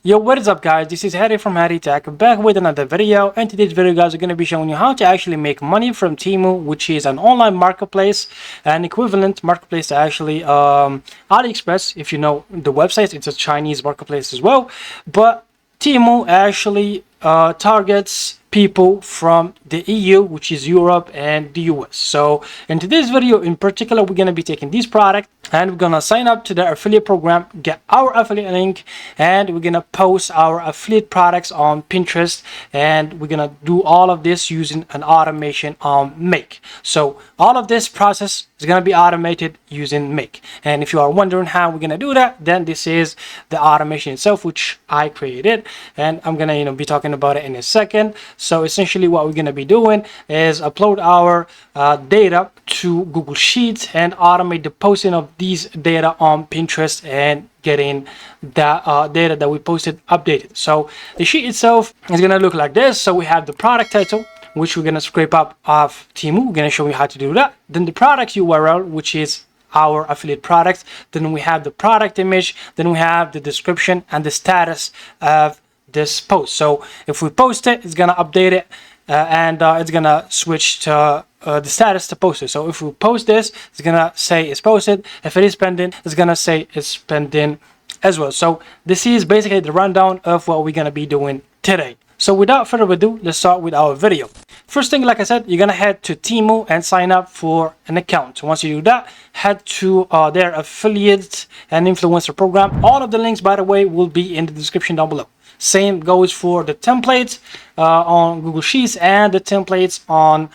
Yo, what is up guys, this is Harry from Harry Tech, back with another video. And today's video guys, are going to be showing you how to actually make money from Temu, which is an online marketplace, an equivalent marketplace to actually AliExpress. If you know the website, it's a Chinese marketplace as well, but Temu actually targets people from the EU, which is Europe and the US. So in today's video in particular, we're going to be taking this product and we're going to sign up to the affiliate program, get our affiliate link, and we're going to post our affiliate products on Pinterest, and we're going to do all of this using an automation on Make. So all of this process is going to be automated using Make. And if you are wondering how we're going to do that, then this is the automation itself, which I created, and I'm going to be talking about it in a second. So essentially what we're going to be doing is upload our data to Google Sheets and automate the posting of these data on Pinterest and getting that data that we posted updated. So the sheet itself is going to look like this. So we have the product title, which we're going to scrape up off Temu. We're going to show you how to do that. Then the product URL, which is our affiliate products. Then we have the product image. Then we have the description and the status of this post. So if we post it, it's gonna update it and it's gonna switch to the status to posted. So if we post this, it's gonna say it's posted. If it is pending, it's gonna say it's pending as well. So this is basically the rundown of what we're gonna be doing today. So without further ado, let's start with our video. First thing, like I said, you're gonna head to Temu and sign up for an account. Once you do that, head to their affiliate and influencer program. All of the links, by the way, will be in the description down below. Same goes for the templates on Google Sheets and the templates on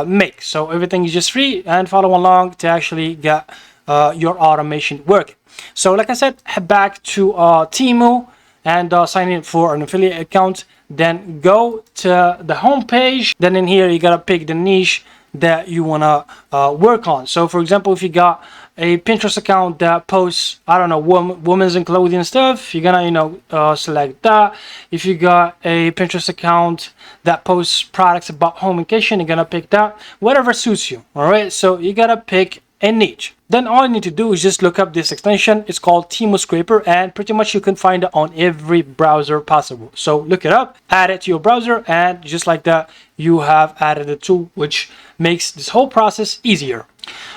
Make. So everything is just free, and follow along to actually get your automation working. So like I said, head back to Temu and sign in for an affiliate account. Then go to the home page. Then in here, you gotta pick the niche that you wanna work on. So for example, if you got a Pinterest account that posts, I don't know, women's and clothing stuff, you're gonna select that. If you got a Pinterest account that posts products about home and kitchen, you're gonna pick that. Whatever suits you. All right, so you gotta pick a niche. Then all you need to do is just look up this extension. It's called Temu Scraper, and pretty much you can find it on every browser possible. So look it up, add it to your browser, and just like that, you have added a tool which makes this whole process easier.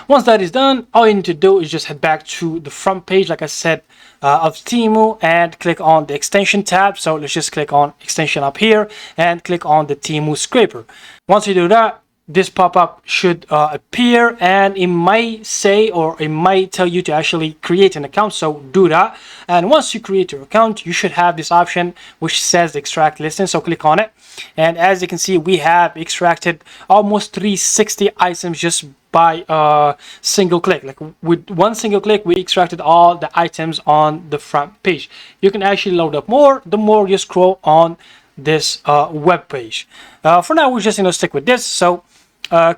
Once that is done, all you need to do is just head back to the front page, like I said, of Temu, and click on the extension tab. So let's just click on extension up here and click on the Temu Scraper. Once you do that, this pop-up should appear, and it might say, or it might tell you to actually create an account. So do that, and once you create your account, you should have this option which says extract listing. So click on it, and as you can see, we have extracted almost 360 items just by single click. Like with one single click, we extracted all the items on the front page. You can actually load up more the more you scroll on this web page. For now, we're just stick with this. So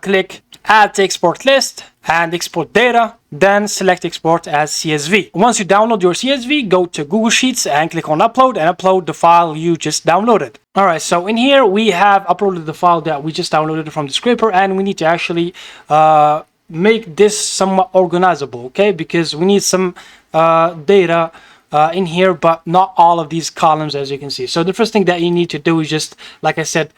click add to export list and export data, then select export as CSV. Once you download your CSV, go to Google Sheets and click on upload and upload the file you just downloaded. All right, so in here we have uploaded the file that we just downloaded from the scraper, and we need to actually make this somewhat organizable, okay? Because we need some data in here, but not all of these columns, as you can see. So the first thing that you need to do is just, like I said,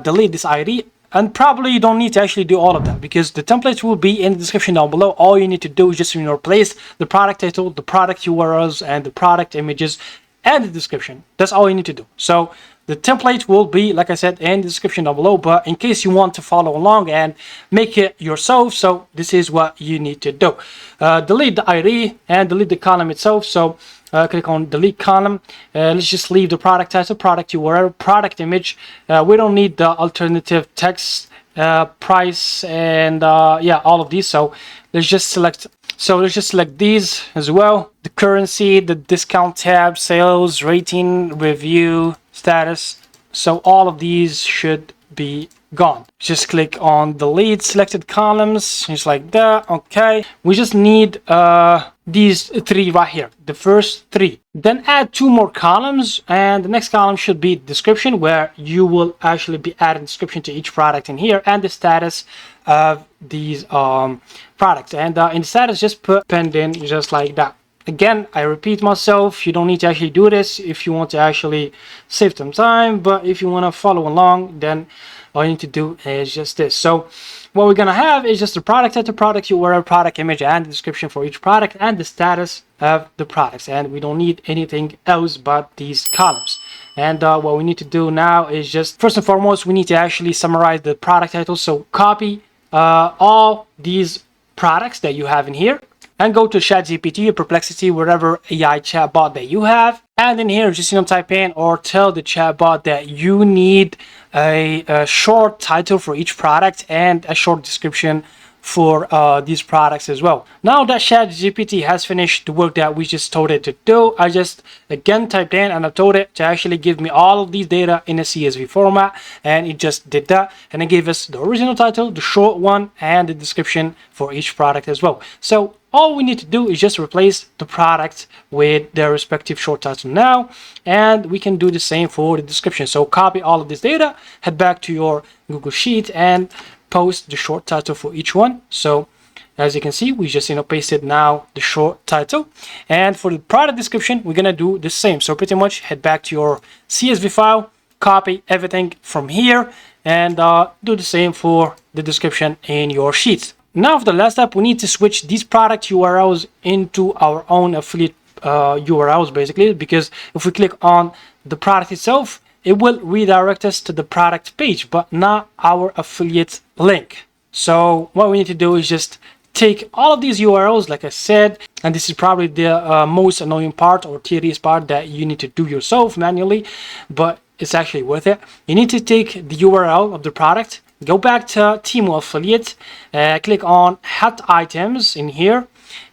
delete this ID. And probably you don't need to actually do all of that, because the templates will be in the description down below. All you need to do is just replace the product title, the product URLs, and the product images, and the description. That's all you need to do. So the template will be, like I said, in the description down below, but in case you want to follow along and make it yourself, so this is what you need to do. Delete the ID and delete the column itself. So click on delete column. Let's just leave the product title, product URL, product image. We don't need the alternative text, price, and yeah, all of these. So let's just select these as well. The currency, the discount tab, sales, rating, review, status. So all of these should be gone. Just click on delete selected columns, just like that. Okay, we just need these three right here, the first three. Then add two more columns, and the next column should be description, where you will actually be adding description to each product in here, and the status of these products. And in the status, just put pending, just like that. Again, I repeat myself, you don't need to actually do this if you want to actually save some time, but if you want to follow along, then all you need to do is just this. So what we're gonna have is just the product title, product URL, product image, and the description for each product, and the status of the products. And we don't need anything else but these columns. And what we need to do now is just, first and foremost, we need to actually summarize the product title. So copy all these products that you have in here, and go to ChatGPT or Perplexity, whatever AI chatbot that you have, and in here just type in or tell the chatbot that you need a short title for each product and a short description for these products as well. Now that ChatGPT has finished the work that we just told it to do, I just again typed in and I told it to actually give me all of these data in a CSV format, and it just did that, and it gave us the original title, the short one, and the description for each product as well. So all we need to do is just replace the product with their respective short title now, and we can do the same for the description. So copy all of this data, head back to your Google Sheet, and post the short title for each one. So as you can see, we just pasted now the short title, and for the product description we're gonna do the same. So pretty much head back to your CSV file, copy everything from here, and do the same for the description in your sheet. Now for the last step, we need to switch these product URLs into our own affiliate URLs, basically, because if we click on the product itself, it will redirect us to the product page, but not our affiliate link. So what we need to do is just take all of these URLs, like I said, and this is probably the most annoying part or tedious part that you need to do yourself manually, but it's actually worth it. You need to take the URL of the product, go back to Temu affiliate, click on hot items in here,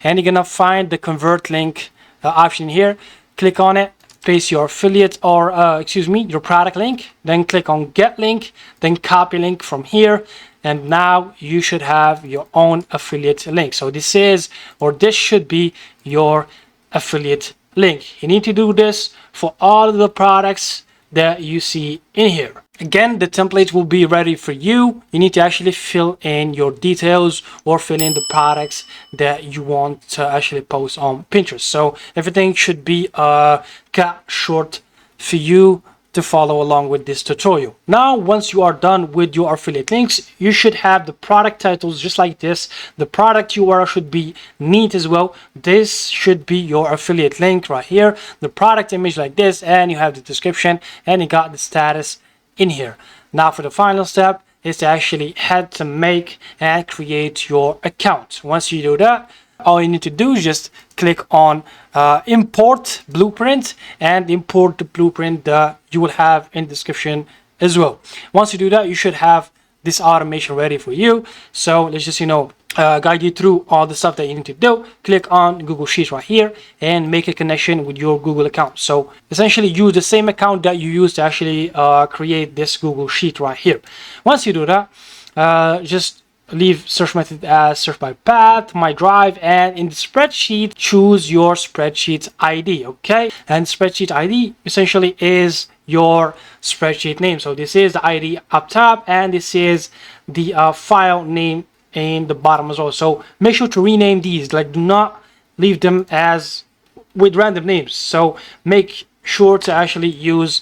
and you're gonna find the convert link option here. Click on it, paste your affiliate or your product link, then click on get link, then copy link from here, and now you should have your own affiliate link. So this should be your affiliate link. You need to do this for all of the products that you see in here. Again, the template will be ready for you. You need to actually fill in your details or fill in the products that you want to actually post on Pinterest. So everything should be cut short for you to follow along with this tutorial. Now, once you are done with your affiliate links, you should have the product titles just like this. The product URL should be neat as well. This should be your affiliate link right here. The product image like this, and you have the description, and you got the status in here. Now for the final step is to actually head to make and create your account. Once you do that, all you need to do is just click on import blueprint and import the blueprint that you will have in the description as well. Once you do that, you should have this automation ready for you. So let's just guide you through all the stuff that you need to do. Click on Google Sheets right here and make a connection with your Google account. So essentially use the same account that you used to actually create this Google Sheet right here. Once you do that, just leave search method as search by path, my drive, and in the spreadsheet choose your spreadsheet ID. Okay, and spreadsheet ID essentially is your spreadsheet name. So this is the ID up top, and this is the file name in the bottom as well. So make sure to rename these, like do not leave them as with random names. So make sure to actually use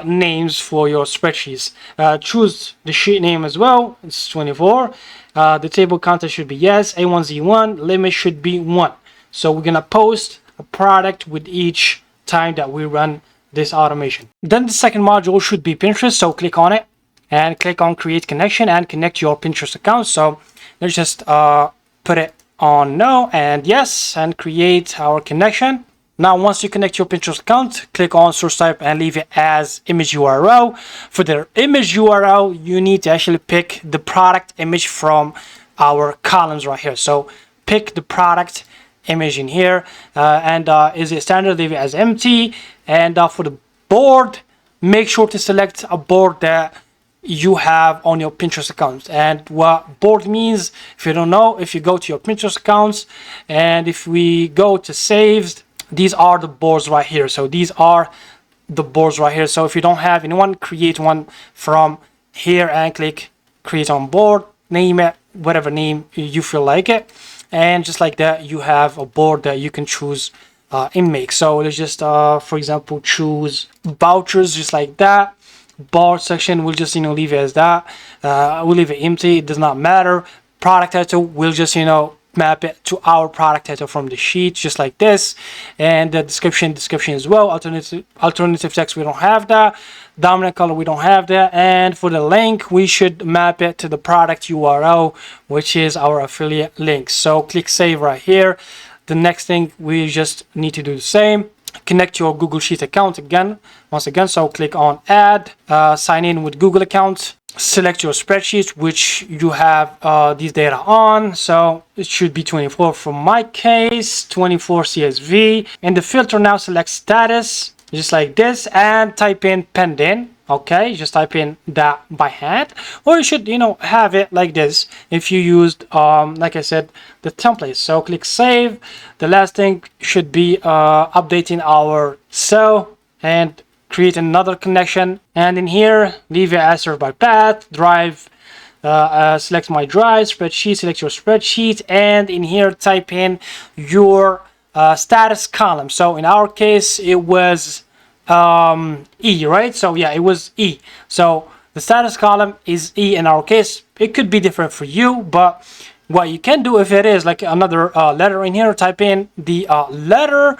names for your spreadsheets. Choose the sheet name as well. It's 24. The table content should be yes. A1Z1 limit should be 1. So we're gonna post a product with each time that we run this automation. Then the second module should be Pinterest. So click on it and click on create connection and connect your Pinterest account. So let's just put it on no and yes and create our connection. Now, once you connect your Pinterest account, click on source type and leave it as image URL. For the image URL, you need to actually pick the product image from our columns right here. So pick the product image in here and is it standard, leave it as empty. And for the board, make sure to select a board that you have on your Pinterest account. And what board means, if you don't know, if you go to your Pinterest accounts and if we go to saved, these are the boards right here. So these are the boards right here. So if you don't have anyone, create one from here and click create on board, name it whatever name you feel like it, and just like that you have a board that you can choose in make. So let's just for example choose vouchers, just like that. Bar section we'll just leave it as that. We'll leave it empty, it does not matter. Product title we'll just map it to our product title from the sheet, just like this. And the description as well. Alternative text, we don't have that. Dominant color, we don't have that. And for the link, we should map it to the product URL, which is our affiliate link. So click save right here. The next thing, we just need to do the same. Connect your Google Sheet account once again. So click on add, sign in with Google account. Select your spreadsheet which you have these data on. So it should be 24 from my case, 24 CSV. And the filter now, select status, just like this, and type in pending. Okay, just type in that by hand, or you should have it like this if you used like I said, the template. So click save. The last thing should be updating our cell and create another connection, and in here leave it as served by path. Drive, select my drive. Spreadsheet, select your spreadsheet, and in here type in your status column. So in our case it was E, right? So yeah, it was E. So the status column is E in our case. It could be different for you, but what you can do if it is like another letter in here, type in the letter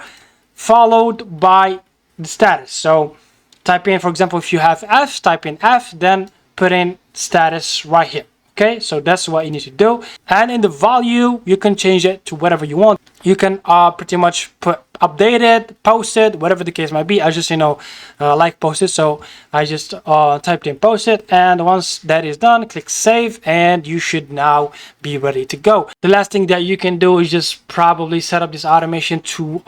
followed by the status. So type in, for example, if you have F, type in F, then put in status right here. Okay, so that's what you need to do. And in the value, you can change it to whatever you want. You can pretty much put updated, posted, whatever the case might be. I just like posted, so I just typed in posted, and once that is done, click save, and you should now be ready to go. The last thing that you can do is just probably set up this automation to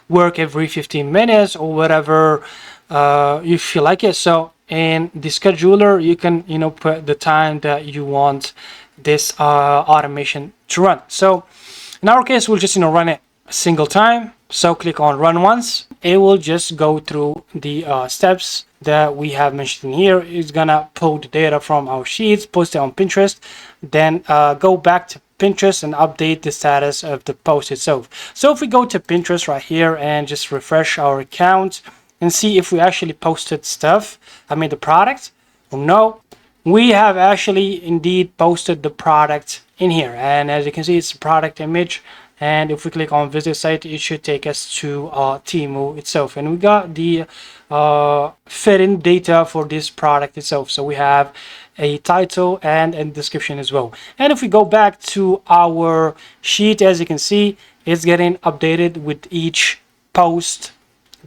work every 15 minutes or whatever you feel like it. So in the scheduler, you can put the time that you want this automation to run. So in our case, we'll just run it a single time. So click on run once. It will just go through the steps that we have mentioned here. It's gonna pull the data from our sheets, post it on Pinterest, then go back to Pinterest and update the status of the post itself. So if we go to Pinterest right here and just refresh our account and see if we actually posted stuff, the product, or no, we have actually indeed posted the product in here. And as you can see, it's a product image, and if we click on visit site, it should take us to Temu itself, and we got the fit-in data for this product itself. So we have a title and a description as well. And if we go back to our sheet, as you can see, it's getting updated with each post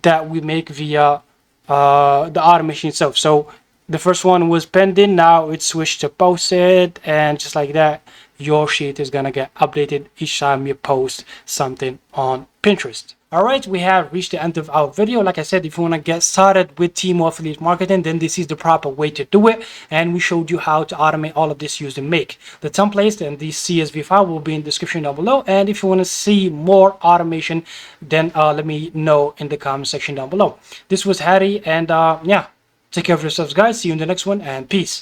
that we make via the automation itself. So the first one was pending, now it's switched to posted, and just like that, your sheet is gonna get updated each time you post something on Pinterest. All right, we have reached the end of our video. Like I said, if you want to get started with Temu affiliate marketing, then this is the proper way to do it. And we showed you how to automate all of this using Make. The templates and the CSV file will be in the description down below. And if you want to see more automation, then let me know in the comment section down below. This was Harry, and yeah, take care of yourselves, guys. See you in the next one, and peace.